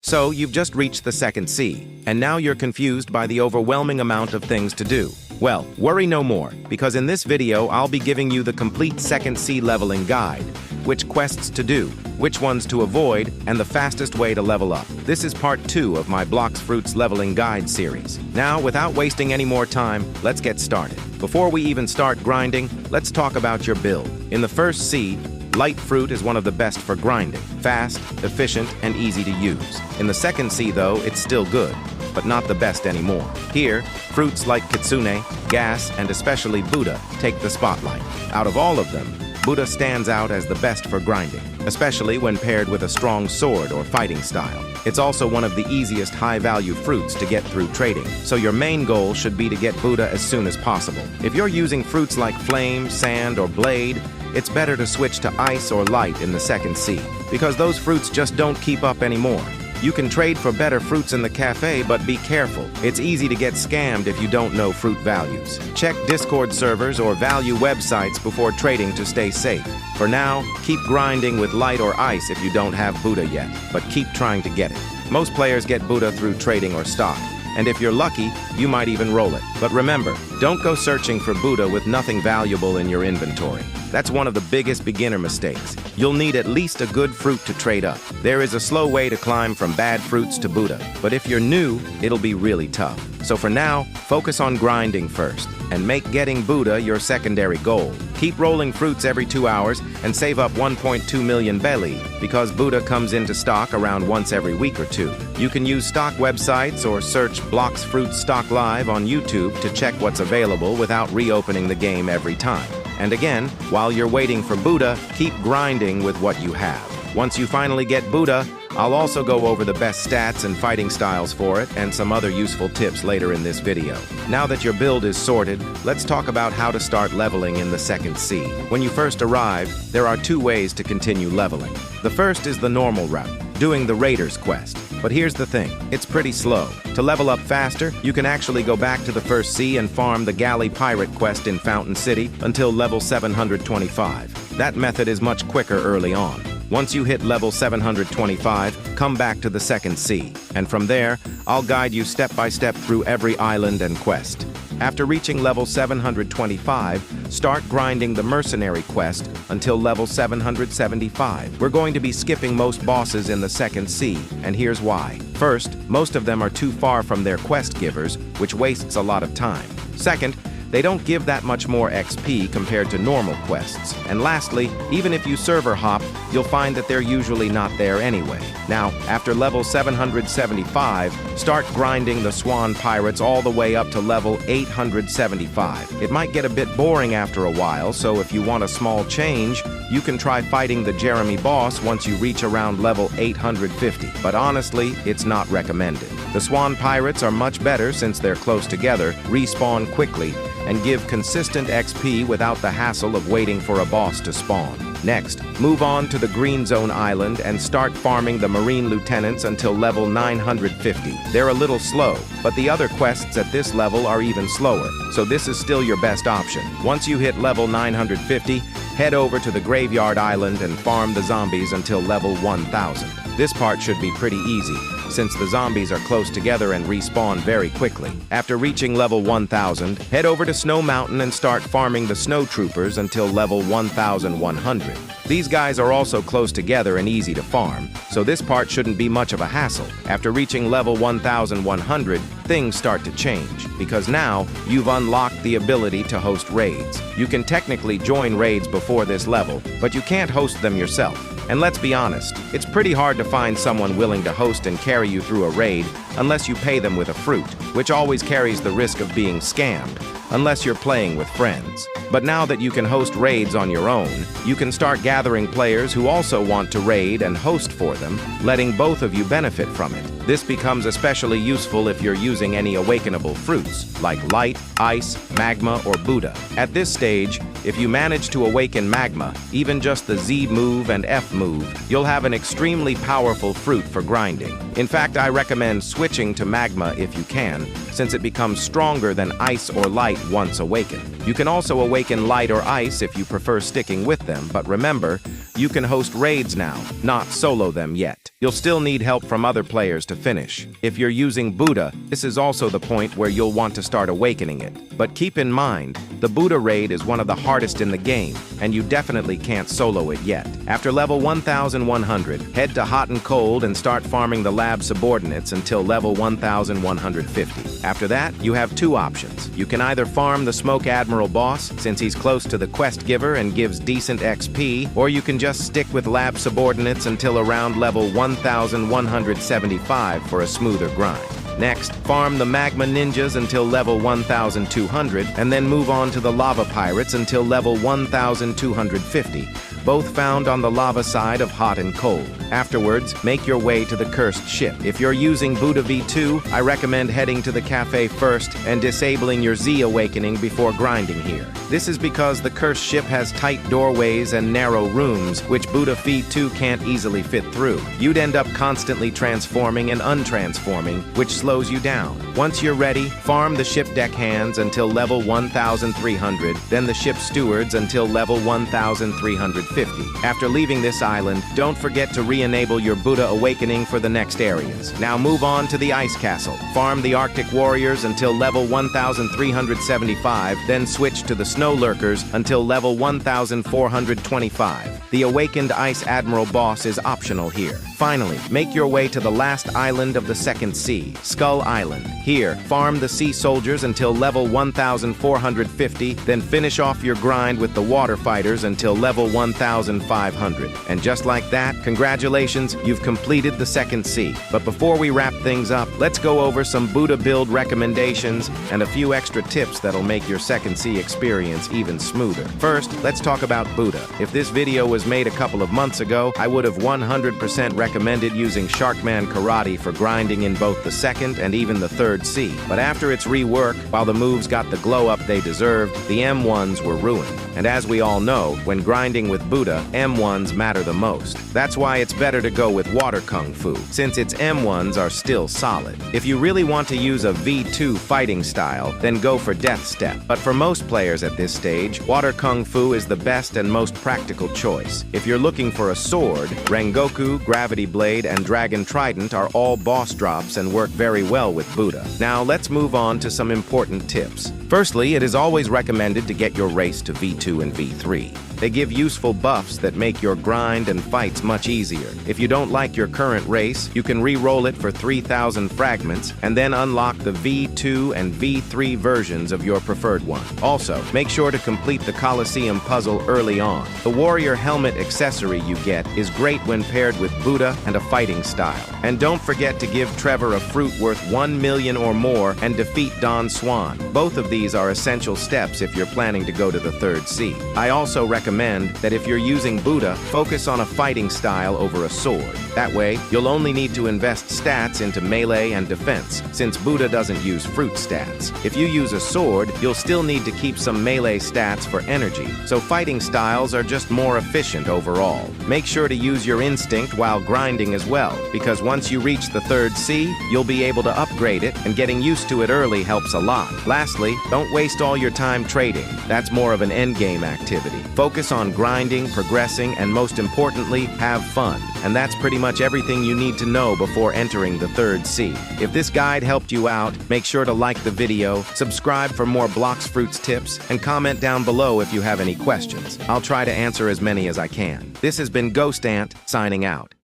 So you've just reached the second C, and now you're confused by the overwhelming amount of things to do. Well, worry no more, because in this video I'll be giving you the complete second C leveling guide, which quests to do, which ones to avoid, and the fastest way to level up. This is part 2 of my Blox Fruits leveling guide series. Now, without wasting any more time, let's get started. Before we even start grinding, let's talk about your build. In the first C, light fruit is one of the best for grinding. Fast, efficient, and easy to use. In the second C though, it's still good, but not the best anymore. Here, fruits like Kitsune, Gas, and especially Buddha take the spotlight. Out of all of them, Buddha stands out as the best for grinding, especially when paired with a strong sword or fighting style. It's also one of the easiest high-value fruits to get through trading, so your main goal should be to get Buddha as soon as possible. If you're using fruits like Flame, Sand, or Blade, it's better to switch to Ice or Light in the second C, because those fruits just don't keep up anymore. You can trade for better fruits in the cafe, but be careful. It's easy to get scammed if you don't know fruit values. Check Discord servers or value websites before trading to stay safe. For now, keep grinding with Light or Ice if you don't have Buddha yet, but keep trying to get it. Most players get Buddha through trading or stock, and if you're lucky, you might even roll it. But remember, don't go searching for Buddha with nothing valuable in your inventory. That's one of the biggest beginner mistakes. You'll need at least a good fruit to trade up. There is a slow way to climb from bad fruits to Buddha, but if you're new, it'll be really tough. So for now, focus on grinding first, and make getting Buddha your secondary goal. Keep rolling fruits every 2 hours and save up 1.2 million belly, because Buddha comes into stock around once every week or two. You can use stock websites or search Blox Fruits Stock Live on YouTube to check what's available without reopening the game every time. And again, while you're waiting for Buddha, keep grinding with what you have. Once you finally get Buddha, I'll also go over the best stats and fighting styles for it and some other useful tips later in this video. Now that your build is sorted, let's talk about how to start leveling in the second C. When you first arrive, there are 2 ways to continue leveling. The first is the normal route, doing the Raiders quest. But here's the thing, it's pretty slow. To level up faster, you can actually go back to the first C and farm the Galley Pirate quest in Fountain City until level 725. That method is much quicker early on. Once you hit level 725, come back to the second C, and from there, I'll guide you step by step through every island and quest. After reaching level 725, start grinding the Mercenary quest until level 775. We're going to be skipping most bosses in the second C, and here's why. First, most of them are too far from their quest givers, which wastes a lot of time. Second, they don't give that much more XP compared to normal quests. And lastly, even if you server hop, you'll find that they're usually not there anyway. Now, after level 775, start grinding the Swan pirates all the way up to level 875. It might get a bit boring after a while, so if you want a small change, you can try fighting the Jeremy boss once you reach around level 850. But honestly, it's not recommended. The Swan pirates are much better since they're close together, respawn quickly, and give consistent XP without the hassle of waiting for a boss to spawn. Next, move on to the Green Zone Island and start farming the Marine Lieutenants until level 950. They're a little slow, but the other quests at this level are even slower, so this is still your best option. Once you hit level 950, head over to the Graveyard Island and farm the zombies until level 1000. This part should be pretty easy, since the zombies are close together and respawn very quickly. After reaching level 1000, head over to Snow Mountain and start farming the Snow Troopers until level 1100. These guys are also close together and easy to farm, so this part shouldn't be much of a hassle. After reaching level 1100, things start to change, because now you've unlocked the ability to host raids. You can technically join raids before this level, but you can't host them yourself. And let's be honest, it's pretty hard to find someone willing to host and carry you through a raid unless you pay them with a fruit, which always carries the risk of being scammed, unless you're playing with friends. But now that you can host raids on your own, you can start gathering players who also want to raid and host for them, letting both of you benefit from it. This becomes especially useful if you're using any awakenable fruits, like Light, Ice, Magma, or Buddha. At this stage, if you manage to awaken Magma, even just the Z move and F move, you'll have an extremely powerful fruit for grinding. In fact, I recommend switching to Magma if you can, since it becomes stronger than Ice or Light once awakened. You can also awaken Light or Ice if you prefer sticking with them, but remember, You can host raids now, not solo them yet. You'll still need help from other players to finish. If you're using Buddha, this is also the point where you'll want to start awakening it. But keep in mind, the Buddha raid is one of the hardest in the game, and you definitely can't solo it yet. After level 1100, head to Hot and Cold and start farming the lab subordinates until level 1150. After that, you have two options. You can either farm the Smoke Admiral boss, since he's close to the quest giver and gives decent XP, or you can just stick with lab subordinates until around level 1175 for a smoother grind. Next, farm the Magma ninjas until level 1200, and then move on to the Lava Pirates until level 1250, both found on the lava side of Hot and Cold. Afterwards, make your way to the Cursed Ship. If you're using Buddha V2, I recommend heading to the cafe first and disabling your Z awakening before grinding here. This is because the Cursed Ship has tight doorways and narrow rooms, which Buddha V2 can't easily fit through. You'd end up constantly transforming and untransforming, which slows you down. Once you're ready, farm the ship deck hands until level 1300, then the ship stewards until level 1350. After leaving this island, don't forget to re-enable your Buddha awakening for the next areas. Now move on to the Ice Castle. Farm the Arctic Warriors until level 1375, then switch to the Snow Lurkers until level 1425. The Awakened Ice Admiral boss is optional here. Finally, make your way to the last island of the Second Sea, Skull Island. Here, farm the Sea Soldiers until level 1450, then finish off your grind with the Water Fighters until level 1500. And just like that, congratulations, you've completed the Second Sea. But before we wrap things up, let's go over some Buddha build recommendations and a few extra tips that'll make your Second Sea experience even smoother. First, let's talk about Buddha. If this video was made a couple of months ago, I would have 100% recommended using Sharkman Karate for grinding in both the second and even the third sea. But after its rework, while the moves got the glow up they deserved, the M1s were ruined. And as we all know, when grinding with Buddha, M1s matter the most. That's why it's better to go with Water Kung Fu, since its M1s are still solid. If you really want to use a V2 fighting style, then go for Death Step. But for most players at this stage, Water Kung Fu is the best and most practical choice. If you're looking for a sword, Rengoku, Gravity Blade, and Dragon Trident are all boss drops and work very well with Buddha. Now let's move on to some important tips. Firstly, it is always recommended to get your race to V2 and V3. They give useful buffs that make your grind and fights much easier. If you don't like your current race, you can re-roll it for 3,000 fragments and then unlock the V2 and V3 versions of your preferred one. Also, make sure to complete the Colosseum puzzle early on. The warrior helmet accessory you get is great when paired with Buddha and a fighting style. And don't forget to give Trevor a fruit worth 1 million or more and defeat Swan. Both of these are essential steps if you're planning to go to the third sea. I also recommend that if you're using Buddha, focus on a fighting style over a sword. That way, you'll only need to invest stats into melee and defense, since Buddha doesn't use fruit stats. If you use a sword, you'll still need to keep some melee stats for energy, so fighting styles are just more efficient overall. Make sure to use your instinct while grinding as well, because once you reach the third sea, you'll be able to upgrade it, and getting used to it early helps a lot. Lastly, don't waste all your time trading. That's more of an endgame activity. Focus on grinding, progressing, and most importantly, have fun. And that's pretty much everything you need to know before entering the third sea. If this guide helped you out, make sure to like the video, subscribe for more Blox Fruits tips, and comment down below if you have any questions. I'll try to answer as many as I can. This has been Ghost Ant, signing out.